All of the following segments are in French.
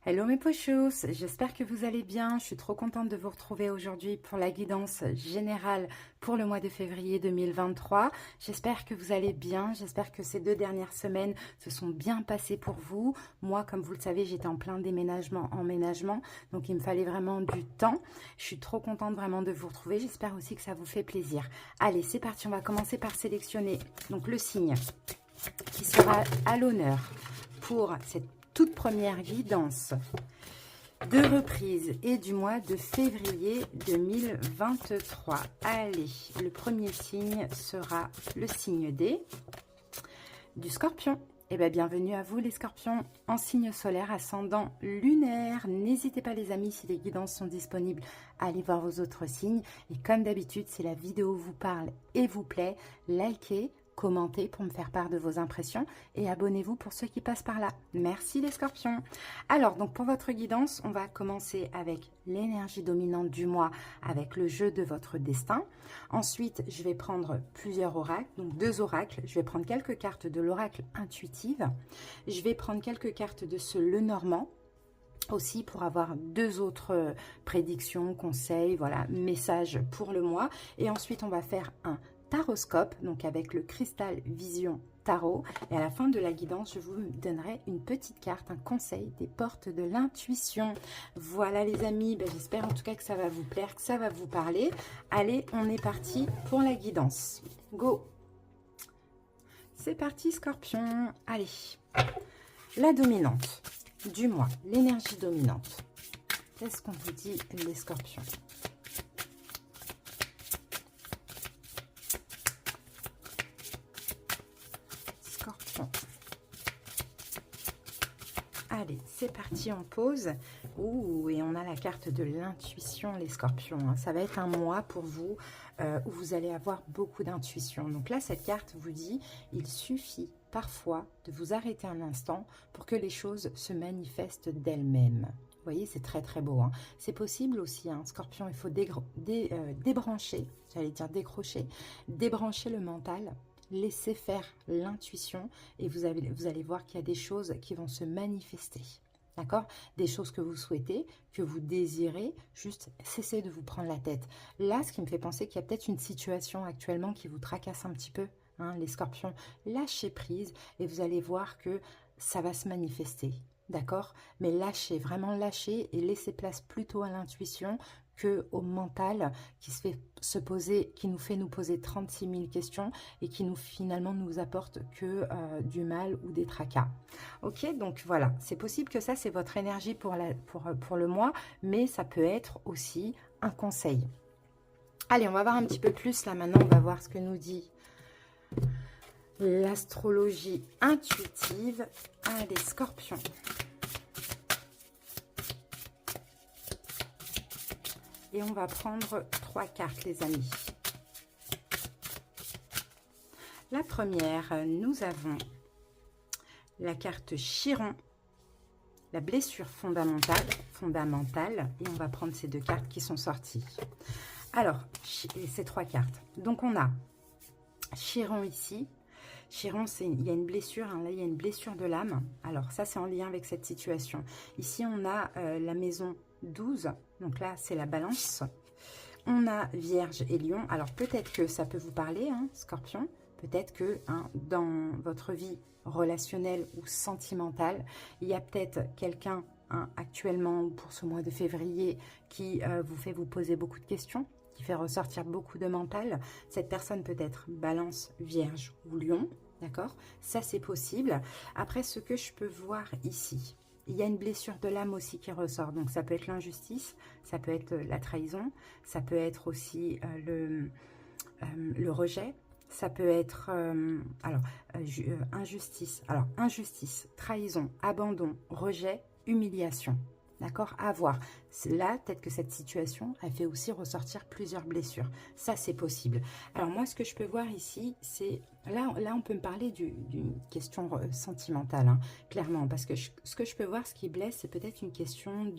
Hello mes pochos, j'espère que vous allez bien. Je suis trop contente de vous retrouver aujourd'hui pour la guidance générale pour le mois de février 2023. J'espère que vous allez bien, j'espère que ces 2 dernières semaines se sont bien passées pour vous. Moi, comme vous le savez, j'étais en plein déménagement, emménagement, donc il me fallait vraiment du temps. Je suis trop contente vraiment de vous retrouver, j'espère aussi que ça vous fait plaisir. Allez, c'est parti, on va commencer par sélectionner donc le signe qui sera à l'honneur pour cette toute première guidance de reprise et du mois de février 2023. Allez, le premier signe sera le signe du Scorpion. Eh bien, bienvenue à vous les Scorpions en signe solaire, ascendant lunaire. N'hésitez pas les amis, si les guidances sont disponibles, à aller voir vos autres signes. Et comme d'habitude, si la vidéo vous parle et vous plaît, likez, commentez pour me faire part de vos impressions et abonnez-vous pour ceux qui passent par là. Merci les Scorpions. Alors, donc pour votre guidance, on va commencer avec l'énergie dominante du mois, avec le jeu de votre destin. Ensuite, je vais prendre plusieurs oracles, donc 2 oracles. Je vais prendre quelques cartes de l'oracle intuitive. Je vais prendre quelques cartes de ce Lenormand aussi pour avoir 2 autres prédictions, conseils, voilà, messages pour le mois. Et ensuite, on va faire un taroscope, donc avec le cristal vision tarot, et à la fin de la guidance je vous donnerai une petite carte, un conseil des portes de l'intuition. Voilà les amis, j'espère en tout cas que ça va vous plaire, que ça va vous parler. Allez, on est parti pour la guidance, go. C'est parti Scorpion. Allez, la dominante du mois, l'énergie dominante, qu'est-ce qu'on vous dit les Scorpions? Allez, c'est parti, on pose. Ouh, et on a la carte de l'intuition, les Scorpions. Ça va être un mois pour vous où vous allez avoir beaucoup d'intuition. Donc là, cette carte vous dit, il suffit parfois de vous arrêter un instant pour que les choses se manifestent d'elles-mêmes. Vous voyez, c'est très très beau. C'est possible aussi, Scorpion, il faut débrancher, j'allais dire décrocher, débrancher le mental. Laissez faire l'intuition et vous allez voir qu'il y a des choses qui vont se manifester. D'accord? Des choses que vous souhaitez, que vous désirez, juste cessez de vous prendre la tête. Là, ce qui me fait penser qu'il y a peut-être une situation actuellement qui vous tracasse un petit peu, les Scorpions. Lâchez prise et vous allez voir que ça va se manifester. D'accord? Mais lâchez, vraiment lâchez et laissez place plutôt à l'intuition que au mental qui nous fait nous poser 36 000 questions et qui finalement nous apporte que du mal ou des tracas. Ok, donc voilà, c'est possible que ça c'est votre énergie pour le mois, mais ça peut être aussi un conseil. Allez, on va voir un petit peu plus là maintenant, on va voir ce que nous dit l'astrologie intuitive. Allez, Scorpion. Et on va prendre 3 cartes, les amis. La première, nous avons la carte Chiron, la blessure fondamentale. Et on va prendre ces 2 cartes qui sont sorties. Alors, ces 3 cartes. Donc, on a Chiron ici. Chiron, il y a une blessure, là, il y a une blessure de l'âme. Alors, ça, c'est en lien avec cette situation. Ici, on a la maison 12, donc là c'est la balance. On a Vierge et Lion. Alors peut-être que ça peut vous parler, Scorpion. Peut-être que dans votre vie relationnelle ou sentimentale, il y a peut-être quelqu'un actuellement pour ce mois de février qui vous fait vous poser beaucoup de questions, qui fait ressortir beaucoup de mental. Cette personne peut être Balance, Vierge ou Lion. D'accord? Ça c'est possible. Après, ce que je peux voir ici, il y a une blessure de l'âme aussi qui ressort. Donc, ça peut être l'injustice, ça peut être la trahison, ça peut être aussi le rejet, ça peut être injustice. Alors, injustice, trahison, abandon, rejet, humiliation. D'accord? À voir. Là, peut-être que cette situation a fait aussi ressortir plusieurs blessures. Ça, c'est possible. Alors, moi, ce que je peux voir ici, c'est... Là, on peut me parler d'une question sentimentale, clairement. Parce que ce que je peux voir, ce qui blesse, c'est peut-être une question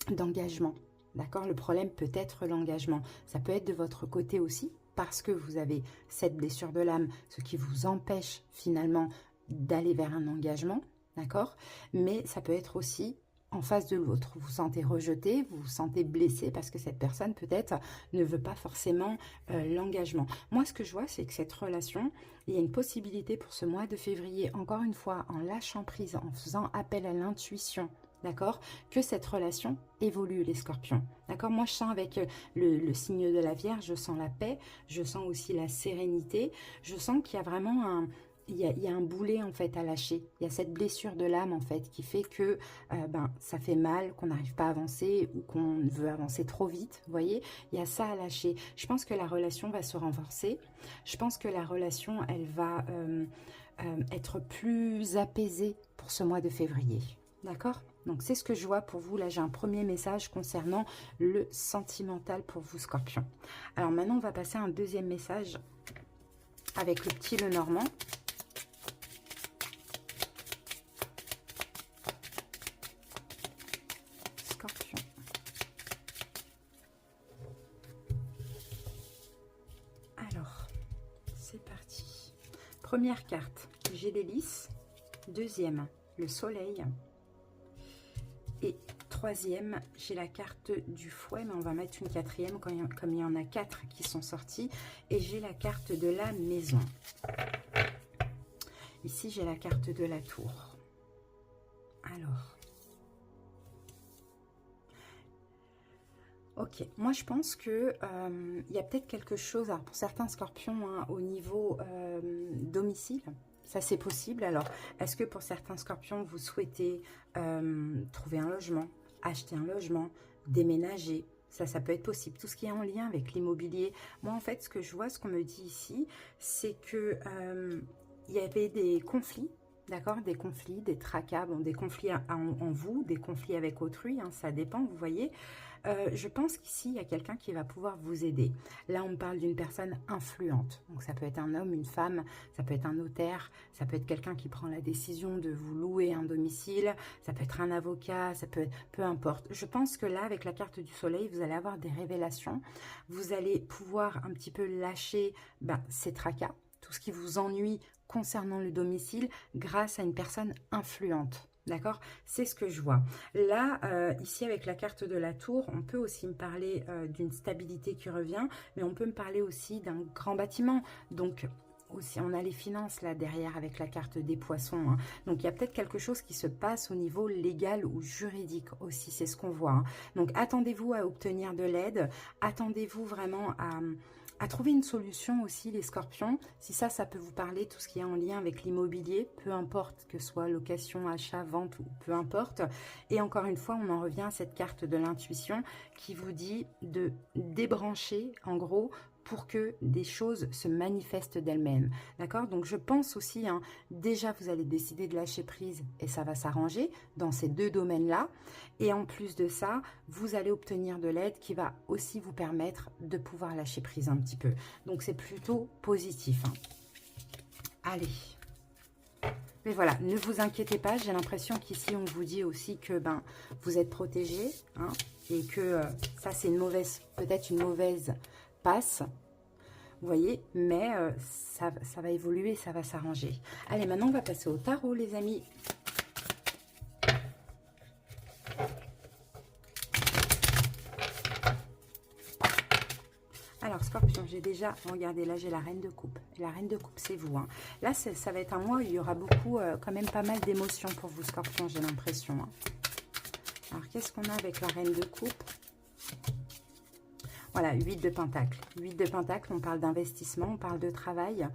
d'engagement. D'accord? Le problème peut être l'engagement. Ça peut être de votre côté aussi, parce que vous avez cette blessure de l'âme, ce qui vous empêche finalement d'aller vers un engagement. d'accord? Mais ça peut être aussi en face de l'autre. Vous vous sentez rejeté, vous vous sentez blessé parce que cette personne peut-être ne veut pas forcément l'engagement. Moi, ce que je vois, c'est que cette relation, il y a une possibilité pour ce mois de février, encore une fois, en lâchant prise, en faisant appel à l'intuition, d'accord, que cette relation évolue, les scorpions. D'accord, moi je sens avec le signe de la Vierge, je sens la paix, je sens aussi la sérénité, je sens qu'il y a vraiment un... Il y a un boulet en fait à lâcher. Il y a cette blessure de l'âme en fait qui fait que ça fait mal, qu'on n'arrive pas à avancer ou qu'on veut avancer trop vite. Vous voyez, il y a ça à lâcher. Je pense que la relation va se renforcer. Je pense que la relation, elle va être plus apaisée pour ce mois de février. D'accord? Donc c'est ce que je vois pour vous. Là, j'ai un premier message concernant le sentimental pour vous, Scorpion. Alors maintenant, on va passer à un deuxième message avec le petit Lenormand. Scorpion. Alors, c'est parti. Première carte, j'ai l'hélice. Deuxième, le soleil. Et troisième, j'ai la carte du fouet, mais on va mettre une quatrième comme il y en a 4 qui sont sortis. Et j'ai la carte de la maison. Ici, j'ai la carte de la tour. Alors. Ok, moi je pense que il y a peut-être quelque chose, alors pour certains scorpions, hein, au niveau domicile. Ça, c'est possible. Alors, est-ce que pour certains scorpions, vous souhaitez trouver un logement, acheter un logement, déménager? Ça peut être possible. Tout ce qui est en lien avec l'immobilier. Moi, en fait, ce que je vois, ce qu'on me dit ici, c'est que il y avait des conflits. D'accord, des conflits, des tracas, bon, des conflits en vous, des conflits avec autrui, hein, ça dépend, vous voyez. Je pense qu'ici, il y a quelqu'un qui va pouvoir vous aider. Là, on me parle d'une personne influente. Donc, ça peut être un homme, une femme, ça peut être un notaire, ça peut être quelqu'un qui prend la décision de vous louer un domicile, ça peut être un avocat, ça peut être... Peu importe. Je pense que là, avec la carte du soleil, vous allez avoir des révélations. Vous allez pouvoir un petit peu lâcher ces tracas, tout ce qui vous ennuie concernant le domicile grâce à une personne influente. D'accord? C'est ce que je vois. Là, ici, avec la carte de la tour, on peut aussi me parler d'une stabilité qui revient, mais on peut me parler aussi d'un grand bâtiment. Donc, aussi, on a les finances là derrière avec la carte des poissons. Hein. Donc, il y a peut-être quelque chose qui se passe au niveau légal ou juridique aussi. C'est ce qu'on voit. Hein. Donc, attendez-vous à obtenir de l'aide. Attendez-vous vraiment à trouver une solution aussi, les scorpions. Si ça peut vous parler, tout ce qui est en lien avec l'immobilier, peu importe que ce soit location, achat, vente ou peu importe. Et encore une fois, on en revient à cette carte de l'intuition qui vous dit de débrancher, en gros, pour que des choses se manifestent d'elles-mêmes. D'accord? Donc, je pense aussi, hein, déjà, vous allez décider de lâcher prise et ça va s'arranger dans ces deux domaines-là. Et en plus de ça, vous allez obtenir de l'aide qui va aussi vous permettre de pouvoir lâcher prise un petit peu. Donc, c'est plutôt positif. Hein. Allez. Mais voilà, ne vous inquiétez pas. J'ai l'impression qu'ici, on vous dit aussi que vous êtes protégé. Hein, et que ça, c'est une mauvaise, peut-être une mauvaise passe. Vous voyez, mais ça va évoluer, ça va s'arranger. Allez, maintenant, on va passer au tarot, les amis. Alors, Scorpion, j'ai déjà, regardez, là, j'ai la Reine de Coupe. La Reine de Coupe, c'est vous. Hein. Là, ça va être un mois où il y aura beaucoup, quand même pas mal d'émotions pour vous, Scorpion, j'ai l'impression. Hein. Alors, qu'est-ce qu'on a avec la Reine de Coupe? Voilà, 8 de Pentacle. 8 de Pentacle, on parle d'investissement, on parle de travail.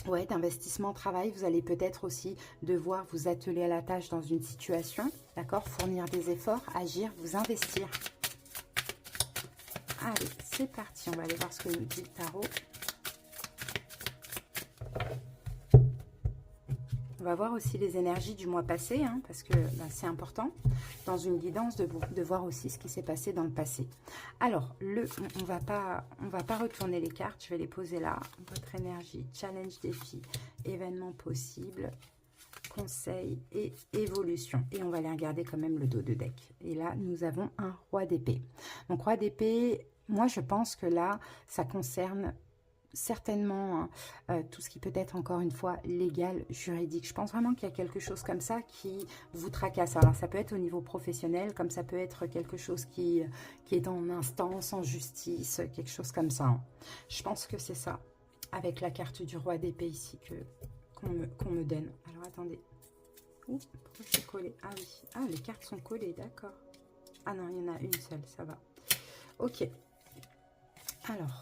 Ouais, d'investissement, travail. Vous allez peut-être aussi devoir vous atteler à la tâche dans une situation. D'accord? Fournir des efforts, agir, vous investir. Allez, c'est parti. On va aller voir ce que nous dit le tarot. On va voir aussi les énergies du mois passé, hein, parce que c'est important, dans une guidance, de voir aussi ce qui s'est passé dans le passé. Alors, on va pas retourner les cartes, je vais les poser là. Votre énergie, challenge, défi, événement possible, conseil et évolution. Et on va aller regarder quand même le dos de deck. Et là, nous avons un roi d'épée. Donc, roi d'épée, moi, je pense que là, ça concerne certainement hein, tout ce qui peut être encore une fois légal, juridique. Je pense vraiment qu'il y a quelque chose comme ça qui vous tracasse. Alors ça peut être au niveau professionnel, comme ça peut être quelque chose qui est en instance, en justice, quelque chose comme ça. Hein. Je pense que c'est ça, avec la carte du roi d'épée ici qu'on me donne. Alors attendez. Ouh, pourquoi c'est collé? Ah oui, ah les cartes sont collées, d'accord. Ah non, il y en a une seule, ça va. Ok. Alors,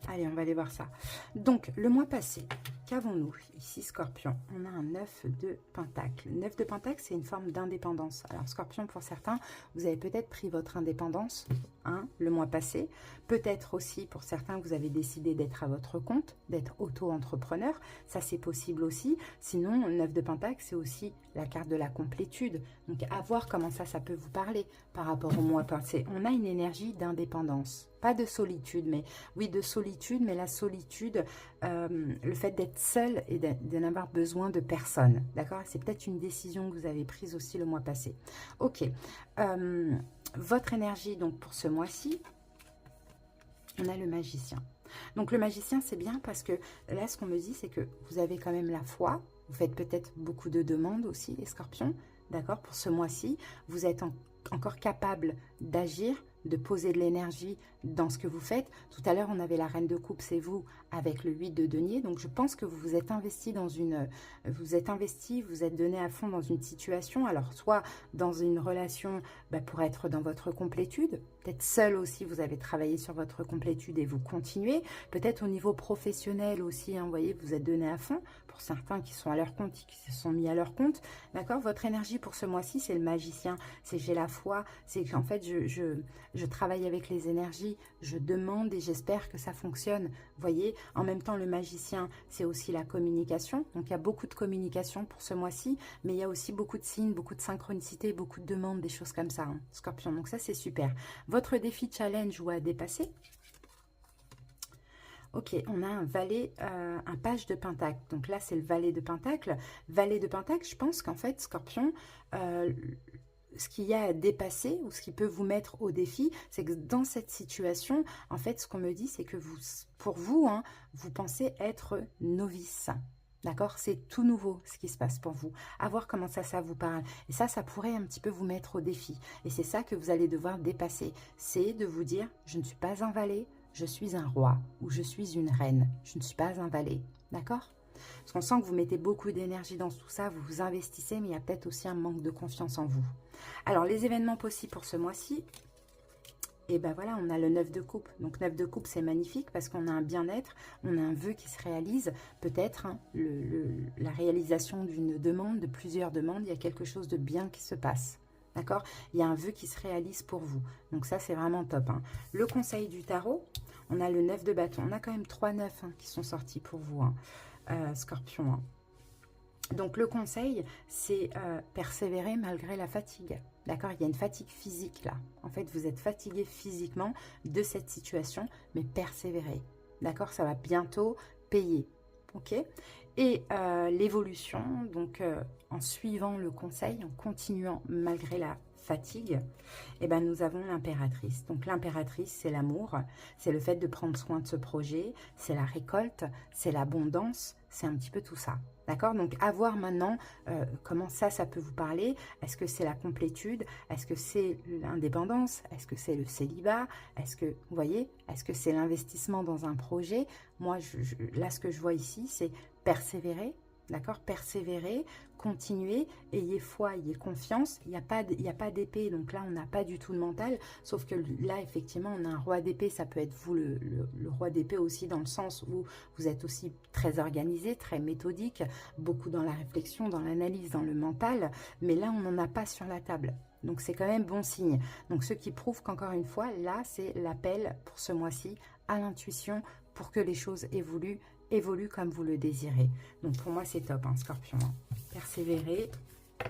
allez, on va aller voir ça. Donc, le mois passé, qu'avons-nous ici, Scorpion? On a un 9 de Pentacle. 9 de Pentacle, c'est une forme d'indépendance. Alors, Scorpion, pour certains, vous avez peut-être pris votre indépendance hein, le mois passé. Peut-être aussi, pour certains, vous avez décidé d'être à votre compte, d'être auto-entrepreneur. Ça, c'est possible aussi. Sinon, 9 de Pentacle, c'est aussi la carte de la complétude. Donc, à voir comment ça peut vous parler par rapport au mois passé. On a une énergie d'indépendance. Pas de solitude, mais oui, de solitude, mais la solitude, le fait d'être seul et de n'avoir besoin de personne, d'accord? C'est peut-être une décision que vous avez prise aussi le mois passé. Ok, votre énergie, donc, pour ce mois-ci, on a le magicien. Donc, le magicien, c'est bien parce que là, ce qu'on me dit, c'est que vous avez quand même la foi. Vous faites peut-être beaucoup de demandes aussi, les scorpions, d'accord? Pour ce mois-ci, vous êtes encore capable d'agir, de poser de l'énergie dans ce que vous faites. Tout à l'heure, on avait la reine de coupe, c'est vous, avec le 8 de denier. Donc, je pense que vous vous êtes investi dans une... Vous êtes investi, vous êtes donné à fond dans une situation. Alors, soit dans une relation pour être dans votre complétude. Peut-être seul aussi, vous avez travaillé sur votre complétude et vous continuez. Peut-être au niveau professionnel aussi, hein, vous voyez, vous êtes donné à fond. Pour certains qui sont à leur compte, qui se sont mis à leur compte. D'accord? Votre énergie pour ce mois-ci, c'est le magicien. C'est j'ai la foi. C'est qu'en fait, je travaille avec les énergies, je demande et j'espère que ça fonctionne. Vous voyez, en même temps, le magicien, c'est aussi la communication. Donc, il y a beaucoup de communication pour ce mois-ci, mais il y a aussi beaucoup de signes, beaucoup de synchronicité, beaucoup de demandes, des choses comme ça, hein, Scorpion. Donc, ça, c'est super. Votre défi challenge ou à dépasser. Ok, on a un valet, un page de pentacle. Donc là, c'est le valet de pentacle. Valet de pentacle, je pense qu'en fait, Scorpion... ce qu'il y a à dépasser ou ce qui peut vous mettre au défi, c'est que dans cette situation, en fait, ce qu'on me dit, c'est que vous, pour vous, hein, vous pensez être novice. D'accord? C'est tout nouveau ce qui se passe pour vous. À voir comment ça vous parle. Et ça pourrait un petit peu vous mettre au défi. Et c'est ça que vous allez devoir dépasser. C'est de vous dire, je ne suis pas un valet, je suis un roi ou je suis une reine. Je ne suis pas un valet. D'accord? Parce qu'on sent que vous mettez beaucoup d'énergie dans tout ça, vous vous investissez, mais il y a peut-être aussi un manque de confiance en vous. Alors, les événements possibles pour ce mois-ci, et ben voilà, on a le 9 de coupe. Donc, 9 de coupe, c'est magnifique parce qu'on a un bien-être, on a un vœu qui se réalise. Peut-être hein, la réalisation d'une demande, de plusieurs demandes, il y a quelque chose de bien qui se passe. D'accord? Il y a un vœu qui se réalise pour vous. Donc, ça, c'est vraiment top. Hein. Le conseil du tarot, on a le 9 de bâton. On a quand même 3 9 hein, qui sont sortis pour vous, hein, Scorpion. Hein. Donc, le conseil, c'est persévérer malgré la fatigue. D'accord? Il y a une fatigue physique là. En fait, vous êtes fatigué physiquement de cette situation, mais persévérer. D'accord? Ça va bientôt payer. Ok? Et l'évolution, donc en suivant le conseil, en continuant malgré la fatigue, eh ben, nous avons l'impératrice. Donc l'impératrice, c'est l'amour, c'est le fait de prendre soin de ce projet, c'est la récolte, c'est l'abondance, c'est un petit peu tout ça. D'accord? Donc, à voir maintenant comment ça peut vous parler. Est-ce que c'est la complétude? Est-ce que c'est l'indépendance? Est-ce que c'est le célibat? Est-ce que, vous voyez, est-ce que c'est l'investissement dans un projet? Moi, là, ce que je vois ici, c'est persévérer. D'accord? Persévérer, continuer, ayez foi, ayez confiance. Il n'y a pas d'épée, donc là, on n'a pas du tout de mental. Sauf que là, effectivement, on a un roi d'épée. Ça peut être vous, le roi d'épée aussi, dans le sens où vous êtes aussi très organisé, très méthodique, beaucoup dans la réflexion, dans l'analyse, dans le mental. Mais là, on n'en a pas sur la table. Donc, c'est quand même bon signe. Donc, ce qui prouve qu'encore une fois, là, c'est l'appel pour ce mois-ci à l'intuition pour que les choses évolue comme vous le désirez. Donc pour moi c'est top, hein, Scorpion. Persévérer.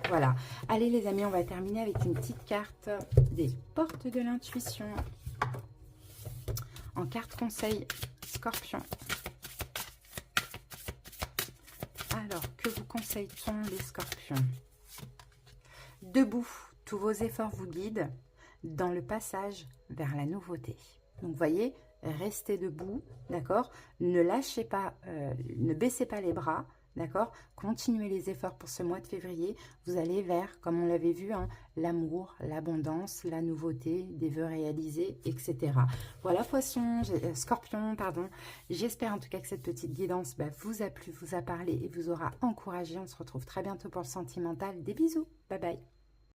Voilà. Allez les amis, on va terminer avec une petite carte des portes de l'intuition. En carte conseil, Scorpion. Alors, que vous conseille-t-on les scorpions? Debout, tous vos efforts vous guident dans le passage vers la nouveauté. Donc, vous voyez, restez debout, d'accord? Ne lâchez pas, ne baissez pas les bras, d'accord? Continuez les efforts pour ce mois de février. Vous allez vers, comme on l'avait vu, hein, l'amour, l'abondance, la nouveauté, des vœux réalisés, etc. Voilà, poisson, scorpion, pardon. J'espère en tout cas que cette petite guidance vous a plu, vous a parlé et vous aura encouragé. On se retrouve très bientôt pour le sentimental. Des bisous. Bye bye.